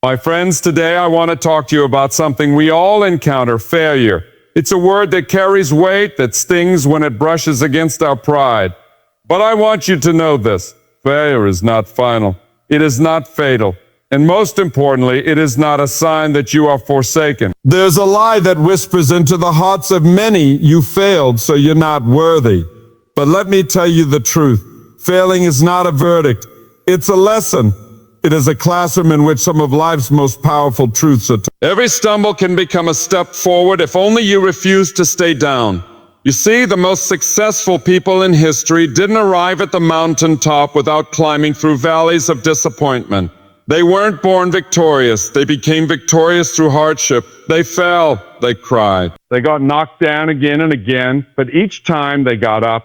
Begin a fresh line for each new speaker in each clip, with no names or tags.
My friends, today I want to talk to you about something we all encounter, failure. It's a word that carries weight, that stings when it brushes against our pride. But I want you to know this. Failure is not final. It is not fatal. And most importantly, it is not a sign that you are forsaken. There's a lie that whispers into the hearts of many, you failed, so you're not worthy. But let me tell you the truth. Failing is not a verdict. It's a lesson. It is a classroom in which some of life's most powerful truths are taught. Every stumble can become a step forward if only you refuse to stay down. You see, the most successful people in history didn't arrive at the mountaintop without climbing through valleys of disappointment. They weren't born victorious. They became victorious through hardship. They fell. They cried. They got knocked down again and again, but each time they got up.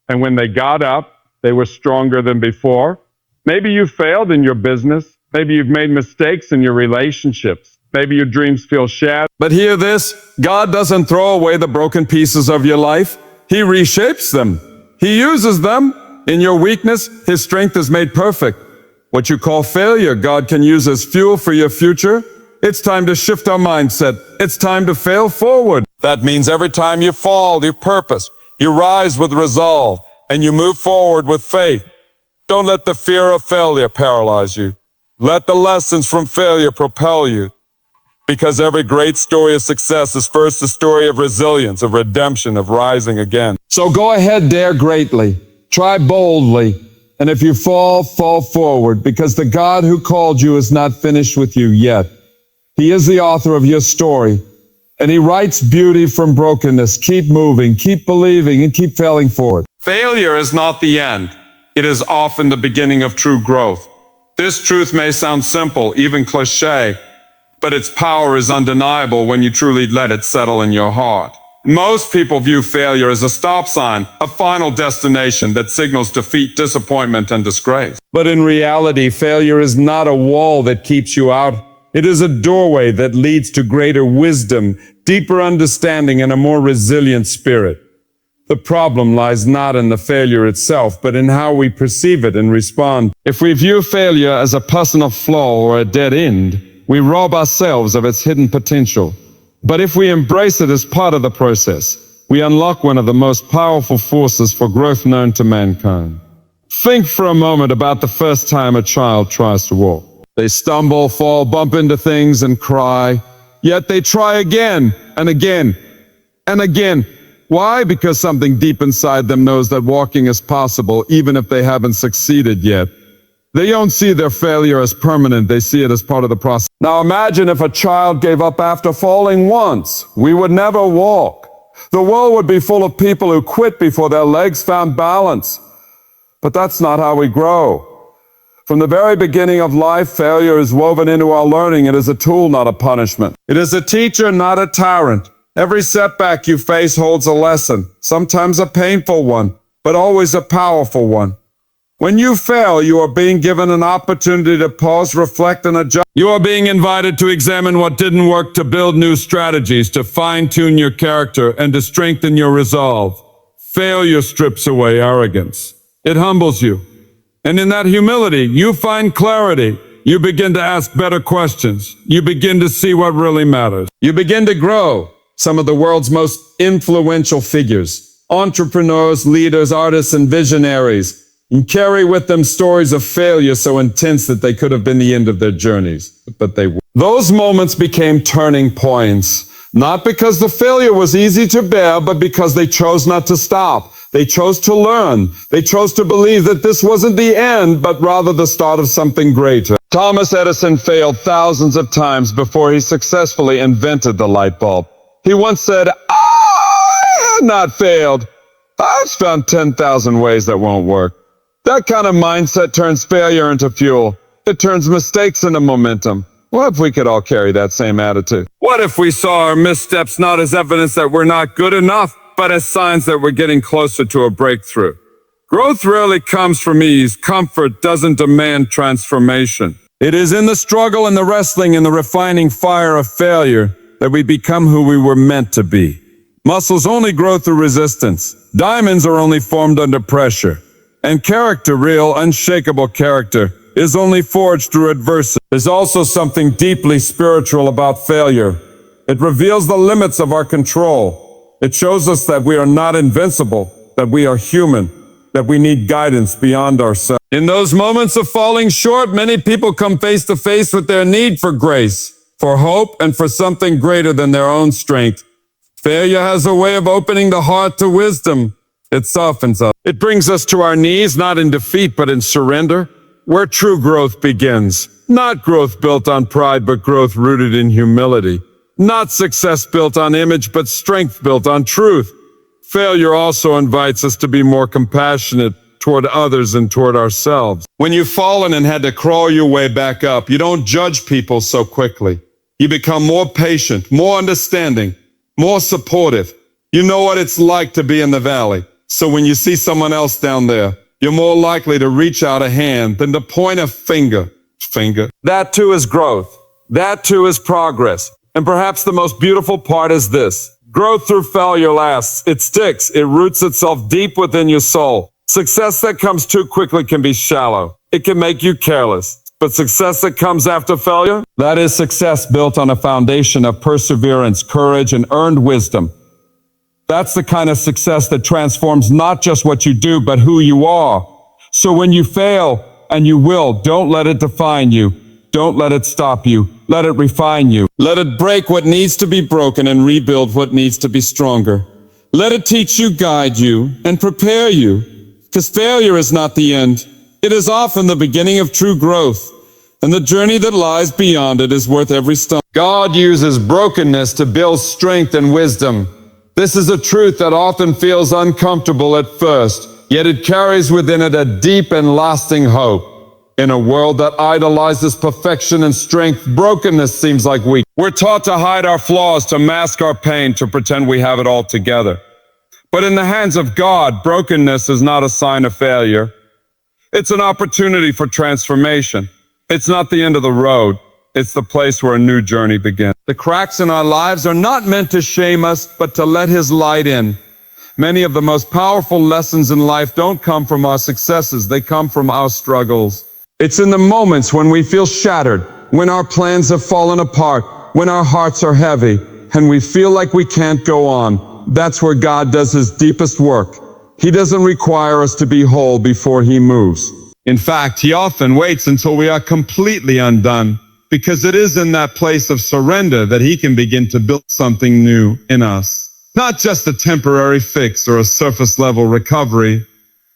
And when they got up, they were stronger than before. Maybe you failed in your business. Maybe you've made mistakes in your relationships. Maybe your dreams feel shattered. But hear this, God doesn't throw away the broken pieces of your life. He reshapes them. He uses them. In your weakness, His strength is made perfect. What you call failure, God can use as fuel for your future. It's time to shift our mindset. It's time to fail forward. That means every time you fall, you purpose. You rise with resolve, and you move forward with faith. Don't let the fear of failure paralyze you. Let the lessons from failure propel you. Because every great story of success is first a story of resilience, of redemption, of rising again. So go ahead, dare greatly. Try boldly. And if you fall, fall forward, because the God who called you is not finished with you yet. He is the author of your story, and He writes beauty from brokenness. Keep moving, keep believing, and keep failing forward. Failure is not the end. It is often the beginning of true growth. This truth may sound simple, even cliché, but its power is undeniable when you truly let it settle in your heart. Most people view failure as a stop sign, a final destination that signals defeat, disappointment, and disgrace. But in reality, failure is not a wall that keeps you out. It is a doorway that leads to greater wisdom, deeper understanding, and a more resilient spirit. The problem lies not in the failure itself, but in how we perceive it and respond. If we view failure as a personal flaw or a dead end, we rob ourselves of its hidden potential. But if we embrace it as part of the process, we unlock one of the most powerful forces for growth known to mankind. Think for a moment about the first time a child tries to walk. They stumble, fall, bump into things, and cry. Yet they try again and again and again. Why? Because something deep inside them knows that walking is possible, even if they haven't succeeded yet. They don't see their failure as permanent, they see it as part of the process. Now imagine if a child gave up after falling once. We would never walk. The world would be full of people who quit before their legs found balance. But that's not how we grow. From the very beginning of life, failure is woven into our learning. It is a tool, not a punishment. It is a teacher, not a tyrant. Every setback you face holds a lesson, sometimes a painful one, but always a powerful one. When you fail, you are being given an opportunity to pause, reflect, and adjust. You are being invited to examine what didn't work, to build new strategies, to fine-tune your character, and to strengthen your resolve. Failure strips away arrogance. It humbles you. And in that humility, you find clarity. You begin to ask better questions. You begin to see what really matters. You begin to grow. Some of the world's most influential figures, entrepreneurs, leaders, artists, and visionaries, and carry with them stories of failure so intense that they could have been the end of their journeys, but they weren't. Those moments became turning points, not because the failure was easy to bear, but because they chose not to stop. They chose to learn. They chose to believe that this wasn't the end, but rather the start of something greater. Thomas Edison failed thousands of times before he successfully invented the light bulb. He once said, I have not failed. I've found 10,000 ways that won't work. That kind of mindset turns failure into fuel. It turns mistakes into momentum. What if we could all carry that same attitude? What if we saw our missteps not as evidence that we're not good enough, but as signs that we're getting closer to a breakthrough? Growth rarely comes from ease. Comfort doesn't demand transformation. It is in the struggle and the wrestling and the refining fire of failure that we become who we were meant to be. Muscles only grow through resistance. Diamonds are only formed under pressure. And character, real, unshakable character, is only forged through adversity. There's also something deeply spiritual about failure. It reveals the limits of our control. It shows us that we are not invincible, that we are human, that we need guidance beyond ourselves. In those moments of falling short, many people come face to face with their need for grace, for hope, and for something greater than their own strength. Failure has a way of opening the heart to wisdom. It softens us. It brings us to our knees, not in defeat, but in surrender, where true growth begins. Not growth built on pride, but growth rooted in humility. Not success built on image, but strength built on truth. Failure also invites us to be more compassionate toward others and toward ourselves. When you've fallen and had to crawl your way back up, you don't judge people so quickly. You become more patient, more understanding, more supportive. You know what it's like to be in the valley. So when you see someone else down there, you're more likely to reach out a hand than to point a finger. That too is growth. That too is progress. And perhaps the most beautiful part is this. Growth through failure lasts. It sticks. It roots itself deep within your soul. Success that comes too quickly can be shallow. It can make you careless. But success that comes after failure, that is success built on a foundation of perseverance, courage, and earned wisdom. That's the kind of success that transforms not just what you do, but who you are. So when you fail, and you will, don't let it define you. Don't let it stop you. Let it refine you. Let it break what needs to be broken and rebuild what needs to be stronger. Let it teach you, guide you, and prepare you. Because failure is not the end. It is often the beginning of true growth. And the journey that lies beyond it is worth every stone. God uses brokenness to build strength and wisdom. This is a truth that often feels uncomfortable at first, yet it carries within it a deep and lasting hope. In a world that idolizes perfection and strength, brokenness seems like weakness. We're taught to hide our flaws, to mask our pain, to pretend we have it all together. But in the hands of God, brokenness is not a sign of failure. It's an opportunity for transformation. It's not the end of the road. It's the place where a new journey begins. The cracks in our lives are not meant to shame us, but to let His light in. Many of the most powerful lessons in life don't come from our successes. They come from our struggles. It's in the moments when we feel shattered, when our plans have fallen apart, when our hearts are heavy, and we feel like we can't go on. That's where God does His deepest work. He doesn't require us to be whole before He moves. In fact, He often waits until we are completely undone, because it is in that place of surrender that He can begin to build something new in us. Not just a temporary fix or a surface-level recovery,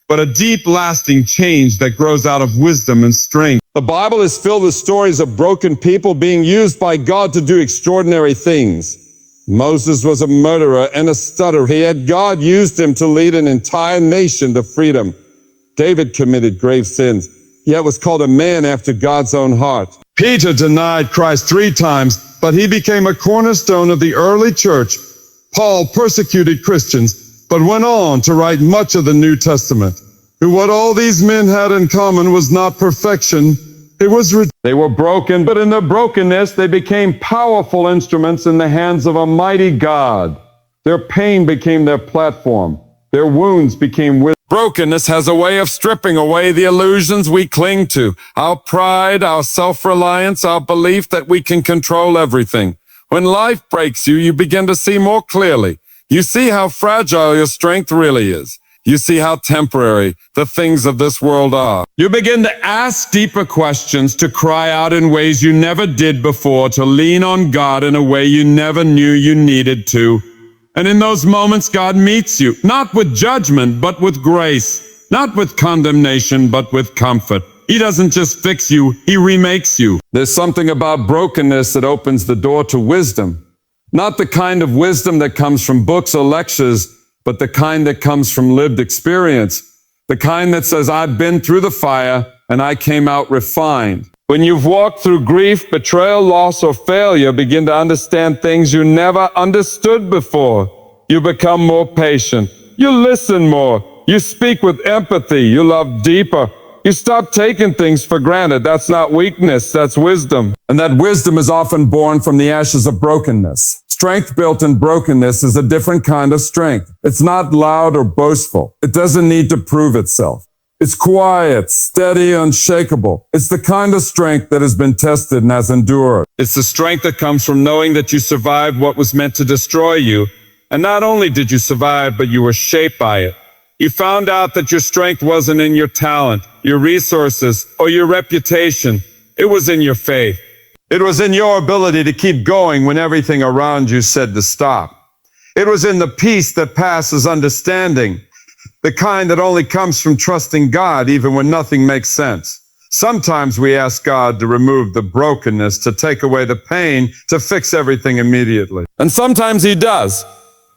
but a deep, lasting change that grows out of wisdom and strength. The Bible is filled with stories of broken people being used by God to do extraordinary things. Moses was a murderer and a stutterer, yet God used him to lead an entire nation to freedom. David committed grave sins, yet was called a man after God's own heart. Peter denied Christ 3 times, but he became a cornerstone of the early church. Paul persecuted Christians, but went on to write much of the New Testament. What all these men had in common was not perfection. They were broken, but in their brokenness, they became powerful instruments in the hands of a mighty God. Their pain became their platform. Their wounds became wisdom. Brokenness has a way of stripping away the illusions we cling to. Our pride, our self-reliance, our belief that we can control everything. When life breaks you, you begin to see more clearly. You see how fragile your strength really is. You see how temporary the things of this world are. You begin to ask deeper questions, to cry out in ways you never did before, to lean on God in a way you never knew you needed to. And in those moments, God meets you, not with judgment, but with grace, not with condemnation, but with comfort. He doesn't just fix you, He remakes you. There's something about brokenness that opens the door to wisdom. Not the kind of wisdom that comes from books or lectures, but the kind that comes from lived experience. The kind that says, I've been through the fire and I came out refined. When you've walked through grief, betrayal, loss, or failure, begin to understand things you never understood before. You become more patient. You listen more. You speak with empathy. You love deeper. You stop taking things for granted. That's not weakness, that's wisdom. And that wisdom is often born from the ashes of brokenness. Strength built in brokenness is a different kind of strength. It's not loud or boastful. It doesn't need to prove itself. It's quiet, steady, unshakable. It's the kind of strength that has been tested and has endured. It's the strength that comes from knowing that you survived what was meant to destroy you. And not only did you survive, but you were shaped by it. You found out that your strength wasn't in your talent, your resources, or your reputation. It was in your faith. It was in your ability to keep going when everything around you said to stop. It was in the peace that passes understanding, the kind that only comes from trusting God even when nothing makes sense. Sometimes we ask God to remove the brokenness, to take away the pain, to fix everything immediately. And sometimes He does.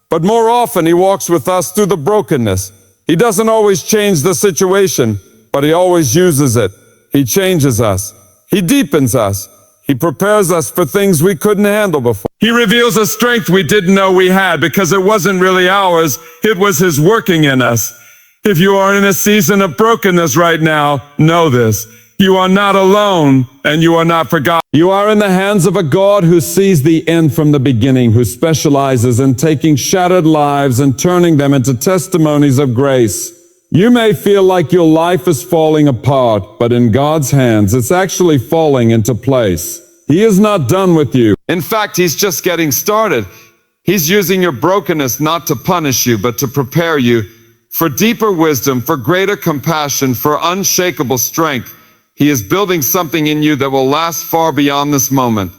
But more often He walks with us through the brokenness. He doesn't always change the situation, but He always uses it. He changes us. He deepens us. He prepares us for things we couldn't handle before. He reveals a strength we didn't know we had because it wasn't really ours. It was His working in us. If you are in a season of brokenness right now, know this. You are not alone and you are not forgotten. You are in the hands of a God who sees the end from the beginning, who specializes in taking shattered lives and turning them into testimonies of grace. You may feel like your life is falling apart, but in God's hands, it's actually falling into place. He is not done with you. In fact, He's just getting started. He's using your brokenness not to punish you, but to prepare you for deeper wisdom, for greater compassion, for unshakable strength. He is building something in you that will last far beyond this moment.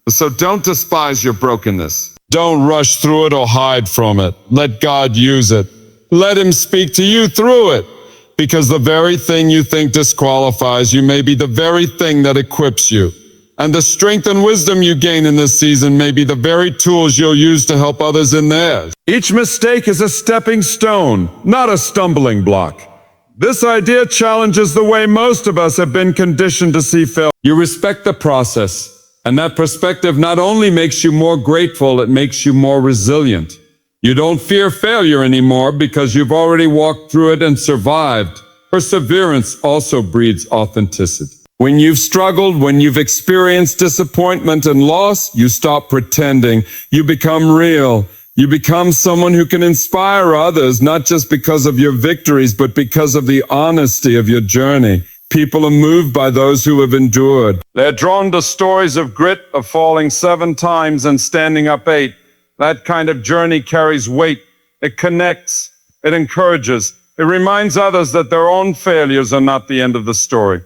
So don't despise your brokenness. Don't rush through it or hide from it. Let God use it. Let Him speak to you through it. Because the very thing you think disqualifies you may be the very thing that equips you. And the strength and wisdom you gain in this season may be the very tools you'll use to help others in theirs. Each mistake is a stepping stone, not a stumbling block. This idea challenges the way most of us have been conditioned to see failure. You respect the process, and that perspective not only makes you more grateful, it makes you more resilient. You don't fear failure anymore because you've already walked through it and survived. Perseverance also breeds authenticity. When you've struggled, when you've experienced disappointment and loss, you stop pretending. You become real. You become someone who can inspire others, not just because of your victories, but because of the honesty of your journey. People are moved by those who have endured. They're drawn to stories of grit, of falling 7 times and standing up 8. That kind of journey carries weight. It connects. It encourages. It reminds others that their own failures are not the end of the story.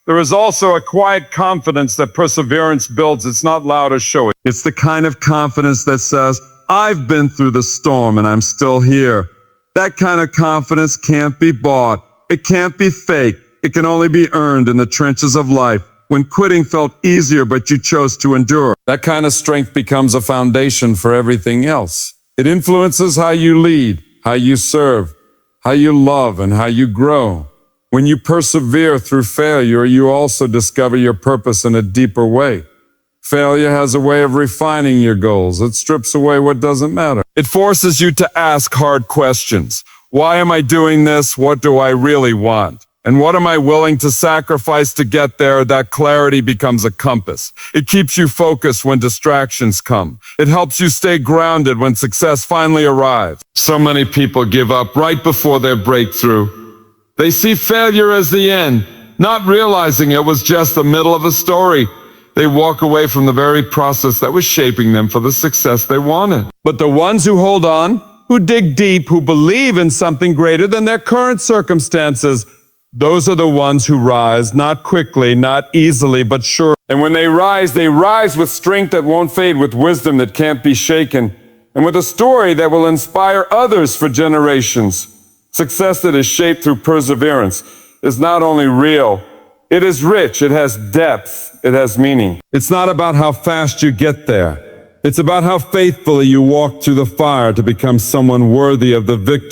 There is also a quiet confidence that perseverance builds. It's not loud or showy. It's the kind of confidence that says, I've been through the storm and I'm still here. That kind of confidence can't be bought. It can't be fake. It can only be earned in the trenches of life. When quitting felt easier, but you chose to endure. That kind of strength becomes a foundation for everything else. It influences how you lead, how you serve, how you love, and how you grow. When you persevere through failure, you also discover your purpose in a deeper way. Failure has a way of refining your goals. It strips away what doesn't matter. It forces you to ask hard questions. Why am I doing this? What do I really want? And what am I willing to sacrifice to get there? That clarity becomes a compass. It keeps you focused when distractions come. It helps you stay grounded when success finally arrives. So many people give up right before their breakthrough. They see failure as the end, not realizing it was just the middle of a story. They walk away from the very process that was shaping them for the success they wanted. But the ones who hold on, who dig deep, who believe in something greater than their current circumstances, those are the ones who rise, not quickly, not easily, but sure. And when they rise with strength that won't fade, with wisdom that can't be shaken, and with a story that will inspire others for generations. Success that is shaped through perseverance is not only real, it is rich, it has depth, it has meaning. It's not about how fast you get there. It's about how faithfully you walk through the fire to become someone worthy of the victory.